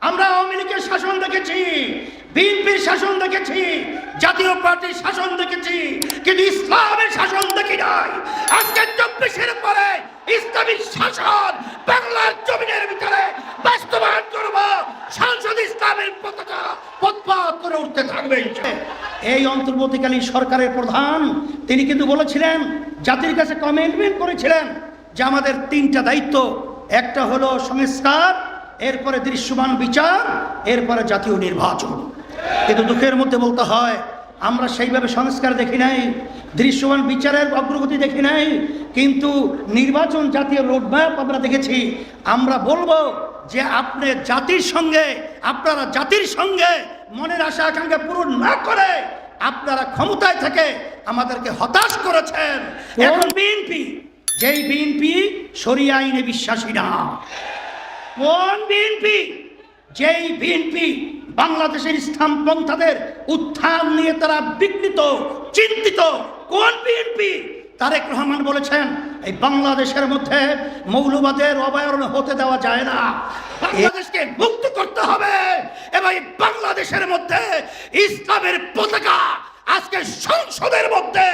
আমরা আওয়ামী লীগের শাসন দেখেছি, বিএনপির শাসন দেখেছি, জাতীয় পার্টির শাসন দেখেছি, কিন্তু ইসলামের শাসন দেখি নাই। আজকে 24-এর পরে ইসলামিক শাসন বাংলার জমিনের ভিতরে বাস্তবায়ন করব। সংসদ ইসলামের পতাকা পথ করে উঠতে থাকবে। এই অন্তর্বর্তীকালীন সরকারের প্রধান তিনি কিন্তু বলেছিলেন, জাতির কাছে কমিটমেন্ট করেছিলেন যে আমাদের 3টা দায়িত্ব, একটা হলো সংস্কার, এরপরে দৃশ্যমান বিচার, এরপরে জাতীয় নির্বাচন। কিন্তু দুঃখের মধ্যে বলতে হয় আমরা সেইভাবে সংস্কার দেখি নাই, দৃশ্যমান বিচারের অগ্রগতি দেখি নাই, কিন্তু নির্বাচন জাতীয় রোডম্যাপ আমরা দেখেছি। আমরা বলবো যে আপনারা জাতির সঙ্গে মনের আশা আকাঙ্ক্ষা পূরণ না করে আপনারা ক্ষমতায় থেকে আমাদেরকে হতাশ করেছেন। এখন বিএনপি, যেই বিএনপি শরিয়া আইনে বিশ্বাসী না, কোন বিএনপি? যেই বিএনপি বাংলাদেশের ইসলাম পন্থাদের উত্থান নিয়ে তারা বিঘ্নিত, চিন্তিত। কোন বিএনপি? তারেক রহমান বলেছেন এই বাংলাদেশের মধ্যে মৌলবাদের অভয়ারণ্য হতে দেওয়া যায় না, বাংলাদেশকে মুক্ত করতে হবে এবং বাংলাদেশের মধ্যে ইসলামের পতাকা আজকে সংসদের মধ্যে